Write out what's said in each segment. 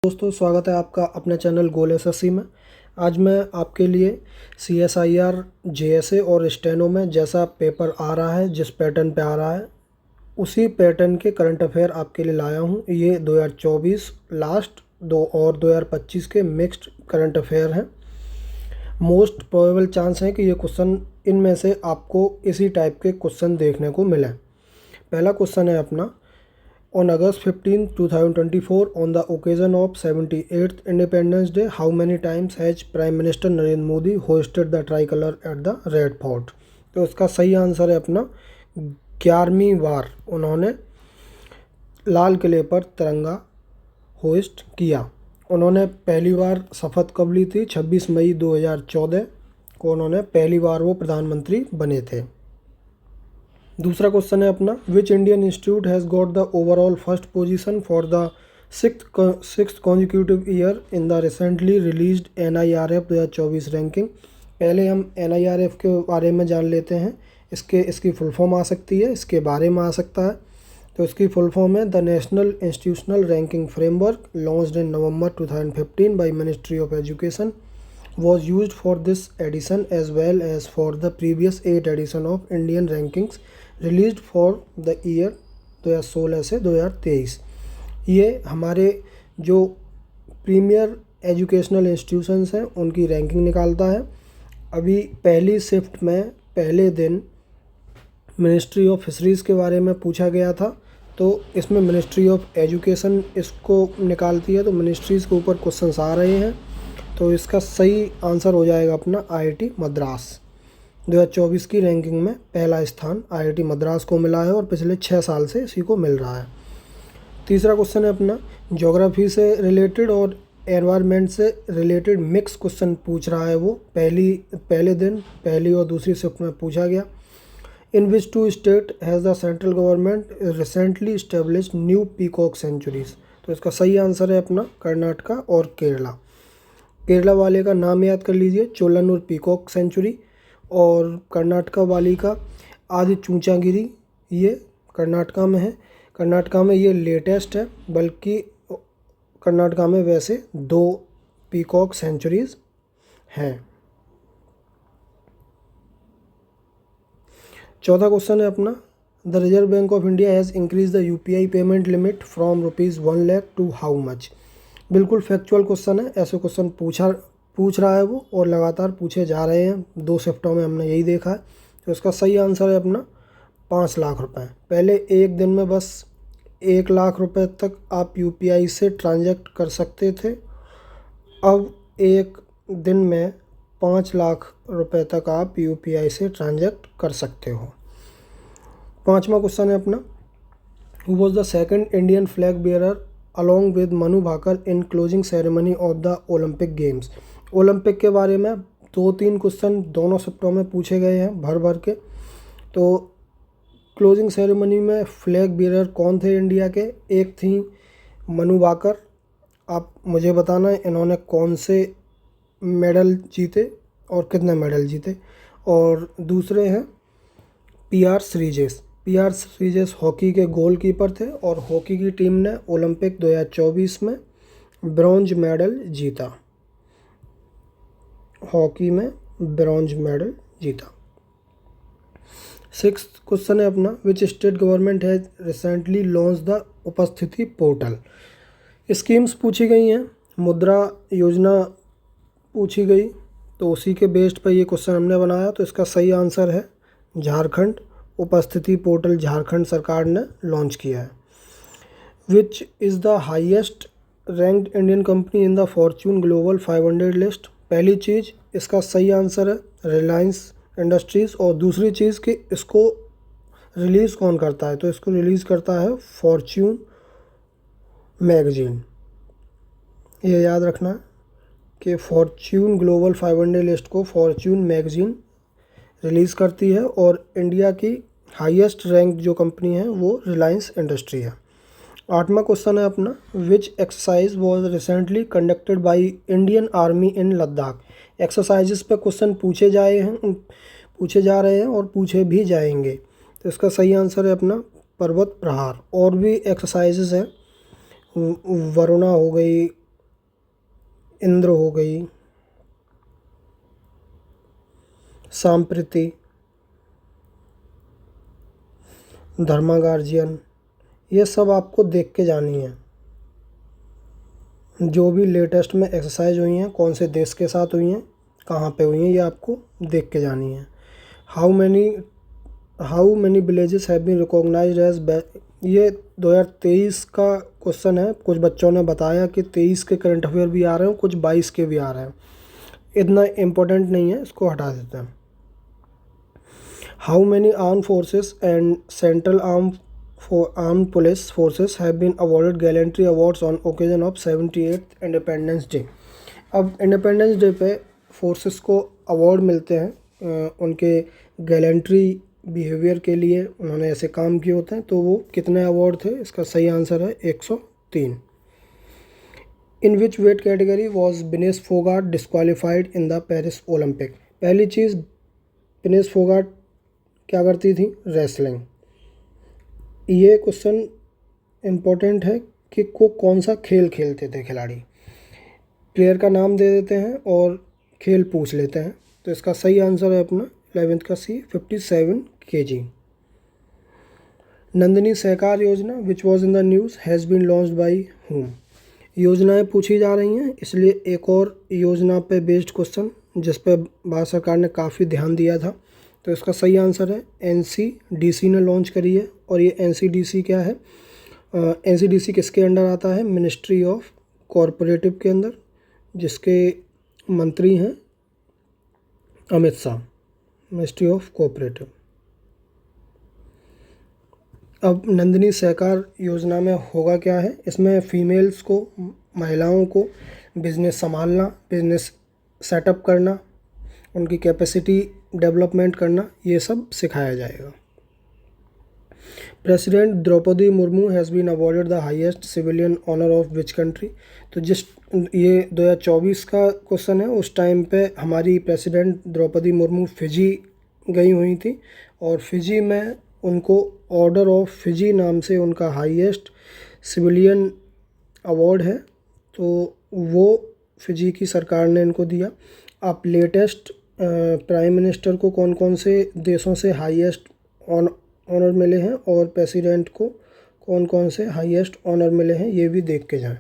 दोस्तों, स्वागत है आपका अपने चैनल गोल एसएससी में। आज मैं आपके लिए CSIR, JSA और स्टेनो में जैसा पेपर आ रहा है, जिस पैटर्न पे आ रहा है, उसी पैटर्न के करंट अफेयर आपके लिए लाया हूँ। ये 2024 लास्ट दो और 2025 के मिक्स्ड करंट अफेयर हैं। मोस्ट प्रोबेबल चांस है कि ये क्वेश्चन इनमें से आपको इसी टाइप के क्वेश्चन देखने को मिले। पहला क्वेश्चन है अपना, On August 15, 2024, on the occasion of 78th Independence Day, how many times has Prime Minister Narendra Modi hoisted the tricolor at the Red Fort? तो उसका सही आंसर है अपना 11वीं बार उन्होंने लाल किले पर तिरंगा होइस्ट किया। उन्होंने पहली बार शपथ कब ली थी? 26 मई 2014 को उन्होंने पहली बार वो प्रधानमंत्री बने थे। दूसरा क्वेश्चन है अपना, which Indian institute has got the overall first position for the sixth consecutive year in the recently released NIRF 2024 ranking. पहले हम NIRF के बारे में जान लेते हैं। इसकी फुल फॉर्म आ सकती है, इसके बारे में आ सकता है। तो इसकी फुल फॉर्म है the national institutional ranking framework launched in November 2015 by ministry of education was used for this edition as well as for the previous 8 edition of Indian rankings released for the year 2016 से 2023। ये हमारे जो premiere educational institutions हैं उनकी ranking निकालता है। अभी पहली शिफ्ट में पहले दिन मिनिस्ट्री ऑफ फिशरीज़ के बारे में पूछा गया था, तो इसमें मिनिस्ट्री ऑफ एजुकेशन इसको निकालती है। तो मिनिस्ट्रीज़ के ऊपर क्वेश्चंस आ रहे हैं, तो इसका सही आंसर हो जाएगा अपना IIT मद्रास। 2024 की रैंकिंग में पहला स्थान IIT मद्रास को मिला है और पिछले 6 साल से इसी को मिल रहा है। तीसरा क्वेश्चन है अपना, ज्योग्राफी से रिलेटेड और एनवायरनमेंट से रिलेटेड मिक्स क्वेश्चन पूछ रहा है वो। पहले दिन पहली और दूसरी शिफ्ट में पूछा गया। In which two state has the central government recently established new peacock sanctuaries. तो इसका सही आंसर है अपना कर्नाटका और केरला। केरला वाले का नाम याद कर लीजिए, चोलानूर पीकॉक सेंचुरी, और कर्नाटका वाली का आदि चूचागिरी, ये कर्नाटका में है। कर्नाटका में ये लेटेस्ट है, बल्कि कर्नाटका में वैसे 2 पीकॉक सेंचुरीज हैं। चौथा क्वेश्चन है अपना, the Reserve Bank of India has increase द UPI payment limit from ₹1 lakh to how much. बिल्कुल फैक्चुअल क्वेश्चन है। ऐसे क्वेश्चन पूछ रहा है वो, और लगातार पूछे जा रहे हैं। 2 शिफ्टों में हमने यही देखा है। तो इसका सही आंसर है अपना 5 लाख रुपए। पहले एक दिन में बस 1 लाख रुपए तक आप UPI से ट्रांजैक्ट कर सकते थे। अब एक दिन में 5 लाख रुपए तक आप UPI से ट्रांजैक्ट कर सकते हो। पाँचवा क्वेश्चन है अपना, who was the second Indian flag bearer along with Manu Bhaker in closing ceremony of the Olympic games. Olympic के बारे में 2-3 क्वेश्चन दोनों शिफ्टों में पूछे गए हैं भर के। तो क्लोजिंग सेरेमनी में फ्लैग बेयरर कौन थे इंडिया के? एक थी मनु भाकर। आप मुझे बताना इन्होंने कौन से मेडल जीते और कितने मेडल जीते। और दूसरे हैं PR Sreejesh. PR Sreejesh hockey के गोलकीपर थे और हॉकी की टीम ने ओलंपिक 2024 में ब्रॉन्ज मेडल जीता। हॉकी में ब्रॉन्ज मेडल जीता। 6th क्वेश्चन है अपना, which state government has recently launch the उपस्थिति पोर्टल। स्कीम्स पूछी गई हैं, मुद्रा योजना पूछी गई, तो उसी के बेस्ड पर ये क्वेश्चन हमने बनाया। तो इसका सही आंसर है झारखंड। उपस्थिति पोर्टल झारखंड सरकार ने लॉन्च किया है। Which is the highest ranked Indian company in the Fortune global 500 list. पहली चीज़ इसका सही आंसर है रिलायंस इंडस्ट्रीज़। और दूसरी चीज़ कि इसको रिलीज़ कौन करता है? तो इसको रिलीज़ करता है फॉर्च्यून मैगजीन। ये याद रखना है कि फॉर्च्यून ग्लोबल 500 लिस्ट को फॉर्च्यून मैगजीन रिलीज़ करती है, और इंडिया की हाईएस्ट रैंक जो कंपनी है वो रिलायंस इंडस्ट्री है। 8वां क्वेश्चन है अपना, विच exercise was recently conducted by Indian army in Ladakh. Exercises पे क्वेश्चन पूछे जा रहे हैं और पूछे भी जाएंगे। तो इसका सही आंसर है अपना पर्वत प्रहार। और भी एक्सरसाइजेस हैं, वरुणा हो गई, इंद्र हो गई, सांप्रीति, धर्मा गार्जियन, ये सब आपको देख के जानी है। जो भी लेटेस्ट में एक्सरसाइज हुई हैं, कौन से देश के साथ हुई हैं, कहाँ पे हुई हैं, ये आपको देख के जानी है। How many villages have been recognised as, ये 2023 का क्वेश्चन है। कुछ बच्चों ने बताया कि 23 के करंट अफेयर भी आ रहे हैं, कुछ 22 के भी आ रहे हैं। इतना इम्पोर्टेंट नहीं है, इसको हटा देते हैं। How many arm forces and central armed police forces have been awarded gallantry awards on occasion of 78th Independence Day. अब इंडिपेंडेंस डे पे फोर्सेस को अवार्ड मिलते हैं उनके गैलेंट्री बिहेवियर के लिए, उन्होंने ऐसे काम किए होते हैं। तो वो कितने अवार्ड थे, इसका सही आंसर है 103। In which weight category was Vinesh Phogat disqualified in the Paris Olympic. पहली चीज़, विनेश फोगाट क्या करती थी, रेसलिंग। ये क्वेश्चन इम्पोर्टेंट है कि को कौन सा खेल खेलते थे खिलाड़ी। प्लेयर का नाम दे देते हैं और खेल पूछ लेते हैं। तो इसका सही आंसर है अपना 11th का सी, 57 kg। Nandini Sahakar Yojana which was in the news has been launched by whom। योजनाएं पूछी जा रही हैं, इसलिए एक और योजना पे बेस्ड क्वेश्चन जिस पे भारत सरकार ने काफ़ी ध्यान दिया था। तो इसका सही आंसर है NCDC ने लॉन्च करी है। और ये NCDC क्या है, NCDC किसके अंडर आता है, मिनिस्ट्री ऑफ कॉरपोरेटिव के अंदर, जिसके मंत्री हैं Amit Shah, ministry of cooperative. अब नंदिनी सहकार योजना में होगा क्या है, इसमें फीमेल्स को, महिलाओं को बिजनेस संभालना, बिजनेस सेटअप करना, उनकी कैपेसिटी डेवलपमेंट करना, ये सब सिखाया जाएगा। President Draupadi Murmu has been awarded the highest civilian honour of which country. तो ये 2024 का क्वेश्चन है। उस टाइम पे हमारी प्रेसिडेंट द्रौपदी मुर्मू फिजी गई हुई थी और फिजी में उनको ऑर्डर ऑफ फिजी नाम से उनका हाईएस्ट सिविलियन अवार्ड है। तो वो फिजी की सरकार ने इनको दिया। आप लेटेस्ट प्राइम मिनिस्टर को कौन कौन से देशों से हाईएस्ट ऑनर मिले हैं और प्रेसिडेंट को कौन कौन से हाईएस्ट ऑनर मिले हैं, ये भी देख के जाएं।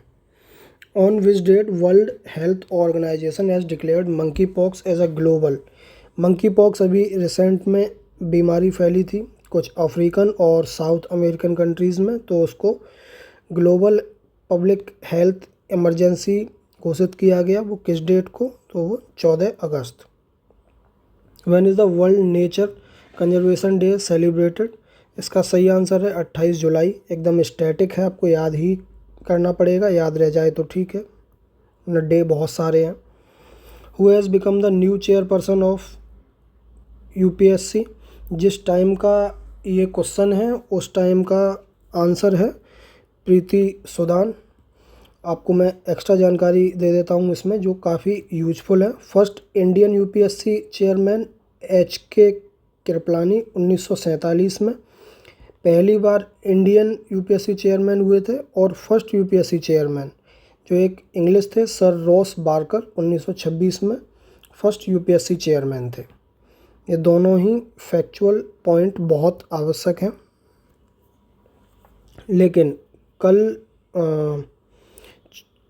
On which date World Health Organization has declared monkey pox as a global. Monkey pox अभी रिसेंट में बीमारी फैली थी कुछ अफ्रीकन और साउथ अमेरिकन कंट्रीज़ में, तो उसको ग्लोबल पब्लिक हेल्थ इमरजेंसी घोषित किया गया। वो किस डेट को, तो वो 14 अगस्त। When is the world nature conservation day celebrated. इसका सही आंसर है 28 जुलाई। एकदम स्टैटिक है, आपको याद ही करना पड़ेगा, याद रह जाए तो ठीक है, न डे बहुत सारे हैं। Who has become the new chairperson of UPSC। जिस टाइम का ये क्वेश्चन है उस टाइम का आंसर है प्रीति सूदान। आपको मैं एक्स्ट्रा जानकारी दे देता हूँ इसमें जो काफ़ी यूजफुल है। First Indian UPSC chairman HK Kripalani 1947 में पहली बार इंडियन UPSC चेयरमैन हुए थे। और फर्स्ट UPSC चेयरमैन जो एक इंग्लिश थे, सर रॉस बार्कर, 1926 में फर्स्ट UPSC चेयरमैन थे। ये दोनों ही फैक्चुअल पॉइंट बहुत आवश्यक हैं। लेकिन कल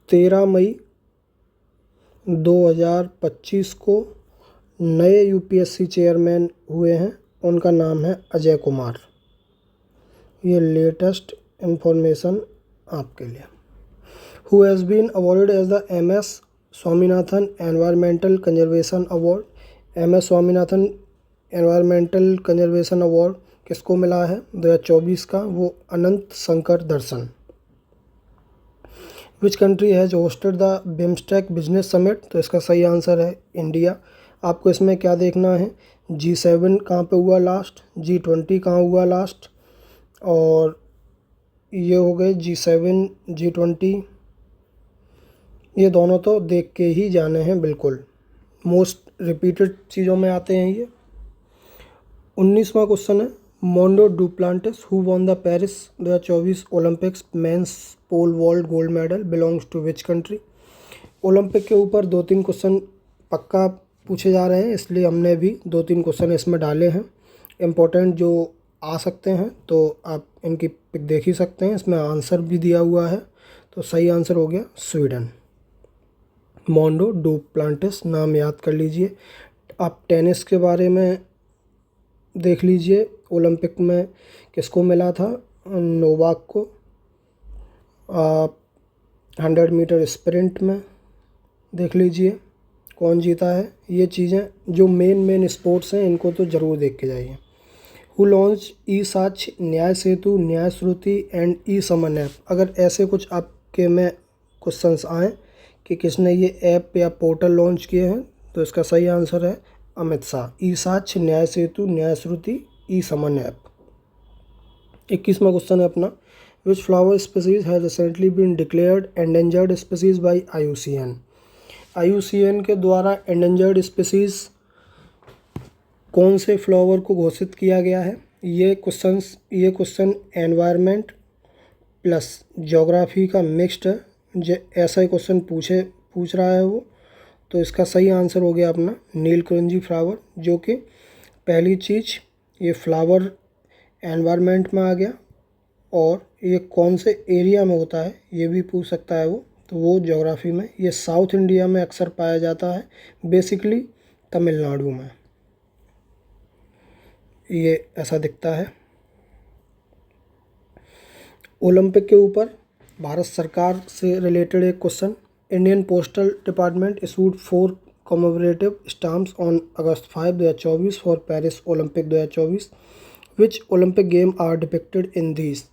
13 मई 2025 को नए UPSC चेयरमैन हुए हैं, उनका नाम है अजय कुमार। ये लेटेस्ट इंफॉर्मेशन आपके लिए। Who has been awarded as the MS Swaminathan environmental conservation award. MS Swaminathan environmental conservation award किसको मिला है 2024 का, वो Anant Shankar Darshan. Which country has hosted the BIMSTEC business summit. तो इसका सही आंसर है इंडिया। आपको इसमें क्या देखना है, G7 कहाँ पे हुआ लास्ट, G20 कहाँ हुआ लास्ट, और ये हो गए G7 G20, ये दोनों तो देख के ही जाने हैं, बिल्कुल मोस्ट रिपीटेड चीज़ों में आते हैं ये। 19वां क्वेश्चन है Mondo Duplantis who won the Paris 2024 Olympics men's pole vault gold medal belongs to which country. Olympic के ऊपर 2-3 क्वेश्चन पक्का पूछे जा रहे हैं, इसलिए हमने भी 2-3 क्वेश्चन इसमें डाले हैं इम्पोर्टेंट जो आ सकते हैं। तो आप इनकी पिक देख ही सकते हैं, इसमें आंसर भी दिया हुआ है। तो सही आंसर हो गया स्वीडन। मोंडो डुप्लांटिस नाम याद कर लीजिए। आप टेनिस के बारे में देख लीजिए, ओलंपिक में किसको मिला था, नोवाक को। 100 मीटर स्प्रिंट में देख लीजिए कौन जीता है। ये चीज़ें जो मेन स्पोर्ट्स हैं इनको तो ज़रूर देख के जाइए। हु लॉन्च ई साक्ष्य, न्याय सेतु, न्याय श्रुति एंड ई समन ऐप। अगर ऐसे कुछ आपके में क्वेश्चंस आए कि किसने ये ऐप या पोर्टल लॉन्च किए हैं, तो इसका सही आंसर है अमित शाह। ई साक्ष्य, न्याय सेतु, न्याय श्रुति, ई समन ऐप। 21वां क्वेश्चन है अपना, which flower species has recently been declared endangered species by IUCN। IUCN के द्वारा एंडेंजर्ड स्पीसीज कौन से फ्लावर को घोषित किया गया है। ये क्वेश्चन एनवायरनमेंट प्लस ज्योग्राफी का मिक्स्ड है। ऐसा ही क्वेश्चन पूछ रहा है वो। तो इसका सही आंसर हो गया अपना नीलकुंजी फ्लावर, जो कि पहली चीज़ ये फ्लावर एनवायरनमेंट में आ गया। और ये कौन से एरिया में होता है ये भी पूछ सकता है वो, तो वो ज्योग्राफी में। ये साउथ इंडिया में अक्सर पाया जाता है, बेसिकली तमिलनाडु में ये ऐसा दिखता है। ओलंपिक के ऊपर भारत सरकार से रिलेटेड एक question, Indian postal department issued 4 commemorative stamps on August 5, 2024 for Paris Olympic 2024। Which Olympic game are depicted in these.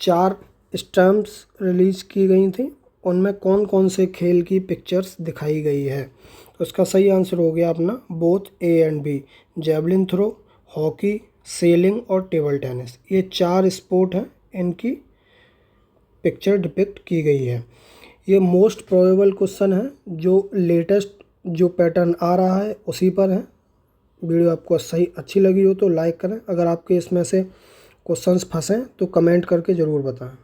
4 stamps release की गई थी, उनमें कौन कौन से खेल की पिक्चर्स दिखाई गई है। तो इसका सही आंसर हो गया अपना both A and B, javelin throw, hockey, sailing और टेबल टेनिस। ये 4 स्पोर्ट हैं, इनकी पिक्चर डिपिक्ट की गई है। ये मोस्ट प्रोबेबल क्वेश्चन है, जो लेटेस्ट जो पैटर्न आ रहा है उसी पर है। वीडियो आपको अच्छी लगी हो तो लाइक करें। अगर आपके इसमें से क्वेश्चंस फंसें तो कमेंट करके ज़रूर बताएं।